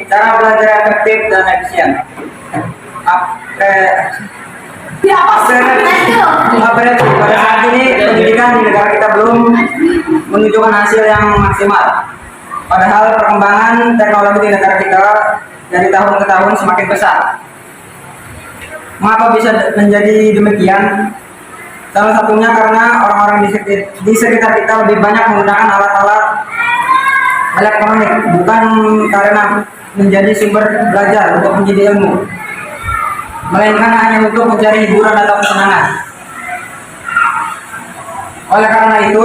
Cara belajar efektif dan efisien. Pada saat ini pendidikan di negara kita belum menunjukkan hasil yang maksimal. Padahal perkembangan teknologi di negara kita dari tahun ke tahun semakin pesat. Mengapa bisa menjadi demikian? Salah satunya karena orang-orang di sekitar kita lebih banyak menggunakan alat-alat elektronik, bukan karena menjadi sumber belajar untuk menjadi ilmu, melainkan hanya untuk mencari hiburan atau kesenangan. Oleh karena itu,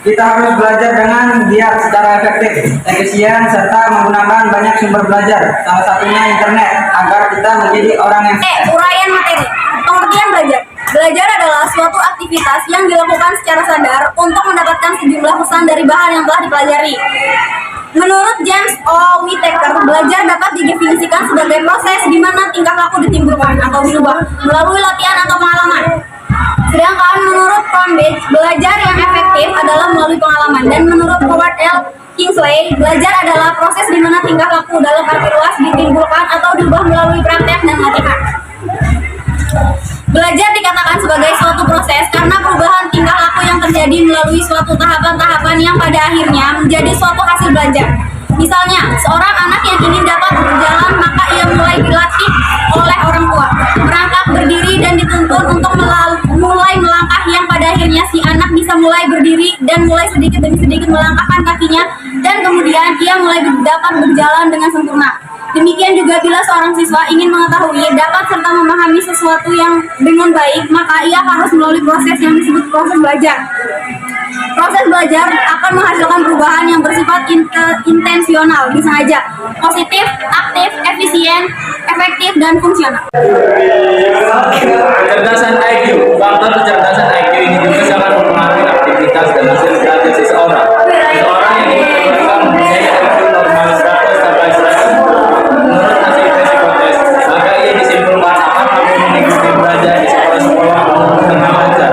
kita harus belajar dengan giat secara efektif, efisien, serta menggunakan banyak sumber belajar, salah satunya internet, agar kita menjadi orang yang uraian materi. Pengertian belajar. Belajar adalah suatu aktivitas yang dilakukan secara sadar untuk mendapatkan sejumlah pesan dari bahan yang telah dipelajari. Menurut James O. Whittaker, belajar dapat didefinisikan sebagai proses di mana tingkah laku ditimbulkan atau dirubah melalui latihan atau pengalaman. Sedangkan menurut Cambridge, belajar yang efektif adalah melalui pengalaman. Dan menurut Howard L. Kingsley, belajar adalah proses di mana tingkah laku dalam arti luas ditimbulkan atau dirubah melalui praktek dan latihan. Belajar dikatakan sebagai suatu proses karena perubahan tingkah laku yang terjadi melalui suatu tahapan-tahapan yang pada akhirnya menjadi suatu hasil belajar. Misalnya, seorang anak yang ingin dapat berjalan, maka ia mulai dilatih oleh orang tua, merangkak berdiri dan dituntun untuk mulai melangkah, yang pada akhirnya si anak bisa mulai berdiri dan mulai sedikit demi sedikit melangkahkan kakinya, dan kemudian ia mulai dapat berjalan dengan sempurna. Demikian juga bila seorang siswa ingin mengetahui, dapat serta memahami sesuatu yang dengan baik, maka ia harus melalui proses yang disebut proses belajar. Proses belajar akan menghasilkan perubahan yang bersifat intensional, disengaja, positif, aktif, efisien, efektif, dan fungsional. Kecerdasan IQ. Faktor kecerdasan IQ ini juga sangat mempengaruhi aktivitas dan hasil belajar seseorang. Seseorang yang diperlukan mempunyai IQ normal 100 sampai 100 menurut hasil psikotes, maka ia disimpulkan akan mampu mengikuti belajar di sekolah-sekolah dengan lancar.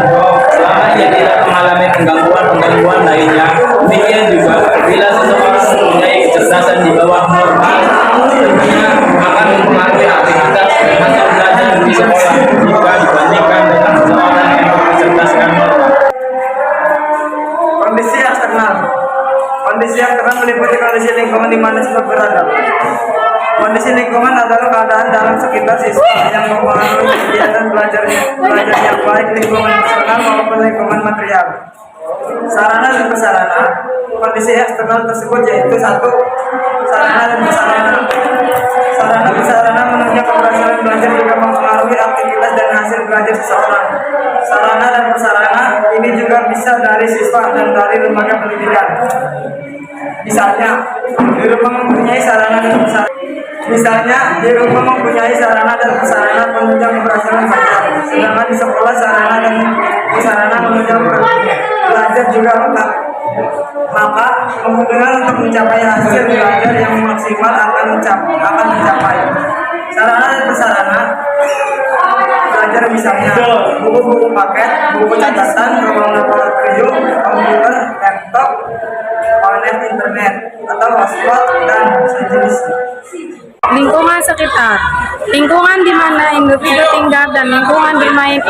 Selama ia tidak mengalami penggangguan lainnya. Demikian juga bila seseorang mempunyai kecerdasan di bawah normal, tentunya akan mempengaruhi aktivitas dan hasil belajar di sekolah jika dibandingkan dengan seseorang yang berkecerdasan normal. Kondisi eksternal. Kondisi eksternal meliputi kondisi lingkungan di mana siswa berada. Kondisi lingkungan adalah keadaan dalam sekitar siswa yang mempengaruhi kegiatan belajar yang baik lingkungan emosional maupun lingkungan material. Sarana dan prasarana. Kondisi eksternal tersebut yaitu 1. Sarana dan prasarana. Sarana prasarana menunjang keberhasilan belajar juga mempengaruhi aktivitas dan hasil belajar seseorang. Sarana dan prasarana ini juga bisa dari siswa dan dari lembaga pendidikan. Misalnya, di rumah mempunyai sarana dan prasarana. Penunjang keberhasilan belajar. Sedangkan di sekolah sarana dan prasarana menunjang belajar juga lengkap. Maka kemungkinan untuk mencapai hasil belajar yang maksimal akan mencapai. Sarana dan prasarana belajar misalnya buku-buku paket, buku catatan, ruang laboratorium, komputer, laptop, panel internet, atau hotspot dan sejenisnya. Lingkungan sekitar. Lingkungan di mana individu tinggal dan lingkungan bermain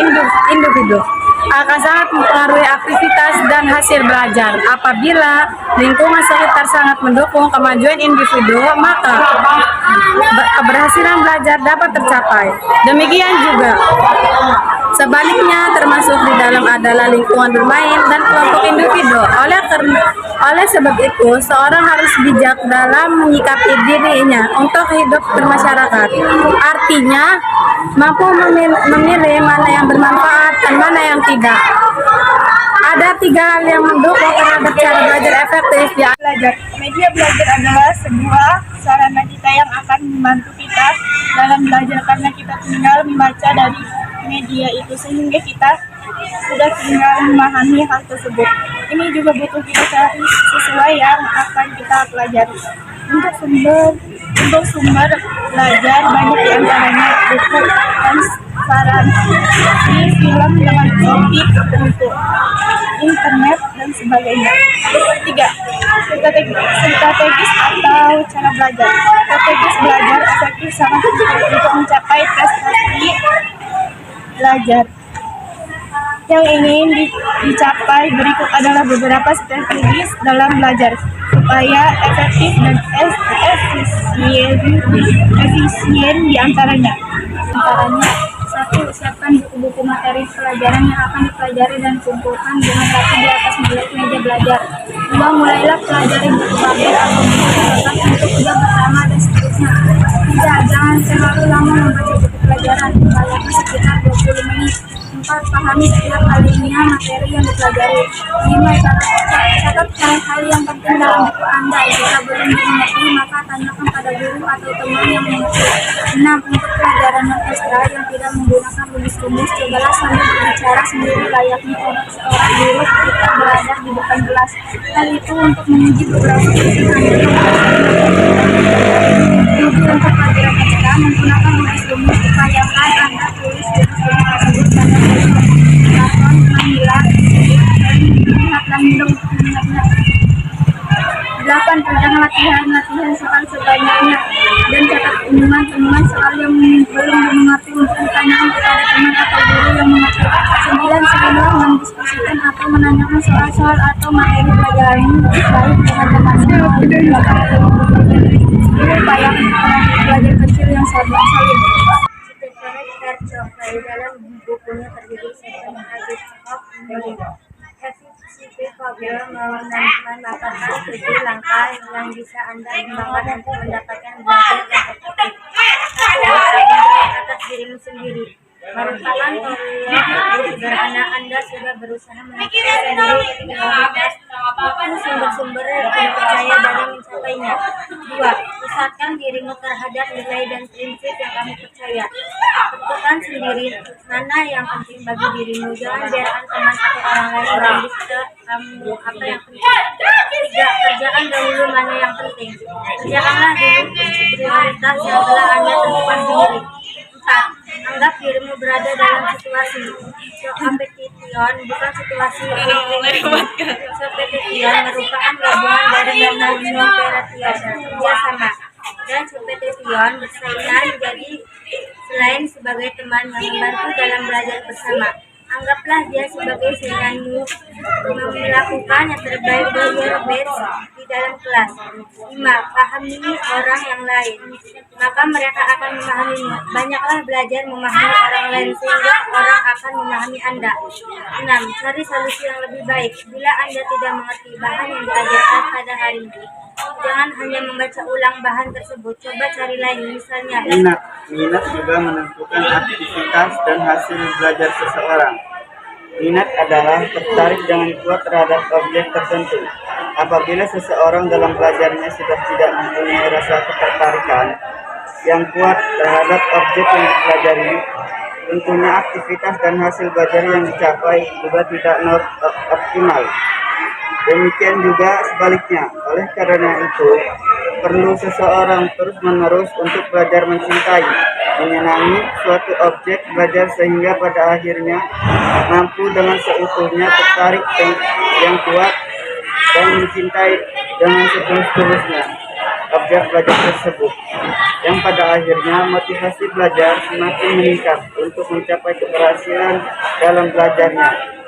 individu akan sangat mempengaruhi aktivitas dan hasil belajar. Apabila lingkungan sekitar sangat mendukung kemajuan individu, maka keberhasilan belajar dapat tercapai. Demikian juga sebaliknya, termasuk di dalam adalah lingkungan bermain dan kelompok individu. Oleh sebab itu, seorang harus bijak dalam menyikapi dirinya untuk hidup bermasyarakat. Artinya, mampu memilih mana yang bermanfaat dan mana yang tidak. Ada 3 hal yang mendukung terhadap cara belajar efektif. Belajar. Media belajar adalah sebuah sarana kita yang akan membantu kita dalam belajar karena kita tinggal membaca dari media itu sehingga kita sudah tinggal memahami hal tersebut. Ini juga butuh kita cari sesuai yang akan kita pelajari. Untuk sumber belajar banyak diantaranya buku dan saran di film dengan topik untuk internet dan sebagainya. Ketiga, strategis atau cara belajar. Strategis belajar efektif sangat penting untuk mencapai prestasi belajar. Yang ingin dicapai berikut adalah beberapa strategis dalam belajar supaya efektif dan efisien diantaranya. Satu, siapkan buku-buku materi pelajaran yang akan dipelajari dan kumpulkan dengan rapi di atas meja belajar. Dua, mulailah pelajari buku papir atau buku kertas untuk tugas pertama dan seterusnya. Tiga, jangan terlalu lama membaca buku pelajaran, upayakan sekitar 20 menit. 4. Pahami setiap alinea materi yang dipelajari. 5. Catat hal-hal yang penting dalam buku Anda. Jika belum mengerti, maka tanyakan pada guru atau teman yang mengerti. 6. Untuk pelajaran non-ekstra yang tidak menggunakan rumus-rumus, cobalah sambil berbicara sendiri layaknya seorang guru ketika berada di depan kelas. Hal itu untuk menguji beberapa fungsi Anda. 7. Untuk pelajaran ekstra, menggunakan rumus-rumus, upayakan Anda tulis rumus-rumus tersebut pada karton menghilang lihat dan minum minyaknya. 8. Pegang latihan soal sebanyaknya dan catat umuman soal yang belum mengerti untuk ditanyakan kepada teman atau guru yang mengerti. 9. Sebelum mendiskusikan atau menanyakan soal-soal atau materi pelajaran baik dengan temannya maupun belakang. 10. Upayakan belajar kecil yang solid. Tercapai dalam bukunya terjadi sebuah habit of knowing. FCP Fabio menambahkan 7 langkah yang bisa Anda kembangkan untuk mendapatkan belajar yang efektif. 1. Bertanggung atas dirimu sendiri. Merupakan tolong sederhana Anda sudah berusaha menentukan sendiri prioritas maupun sumber-sumber yang percaya dalam mencapainya. 2. Pusatkan dirimu terhadap nilai dan prinsip yang kamu percaya. Tentukan sendiri mana yang penting bagi dirimu. Jangan biarkan teman atau orang lain mendidik kamu apa yang penting. 3. Kerjakan dahulu mana yang penting. Kerjakanlah dulu prioritas yang telah Anda tentukan sendiri. 4. Anggap dirimu berada dalam situasi competition, bukan situasi competition merupakan gabungan dari non-competition kerjasama dan competition bersaingan. Jadi selain sebagai teman yang membantu dalam belajar bersama, anggaplah dia sebagai sainganmu melakukan yang terbaik dari your best di dalam kelas. 5. Pahami orang yang lain, maka mereka akan memahamimu. Banyaklah belajar memahami orang lain sehingga orang akan memahami Anda. 6. Cari solusi yang lebih baik. Bila Anda tidak mengerti bahan yang diajarkan pada hari ini, jangan hanya membaca ulang bahan tersebut, coba cari lain. Misalnya Minat juga menentukan aktivitas dan hasil belajar seseorang. Minat adalah tertarik dengan kuat terhadap objek tertentu. Apabila seseorang dalam belajarnya sudah tidak mempunyai rasa ketertarikan yang kuat terhadap objek yang dipelajari, tentunya aktivitas dan hasil belajar yang dicapai juga tidak optimal. Demikian juga sebaliknya. Oleh karena itu, perlu seseorang terus-menerus untuk belajar mencintai, menyenangi suatu objek belajar sehingga pada akhirnya mampu dengan seutuhnya tertarik yang kuat dan mencintai dengan setulus-tulusnya objek belajar tersebut, yang pada akhirnya motivasi belajar semakin meningkat untuk mencapai keberhasilan dalam belajarnya.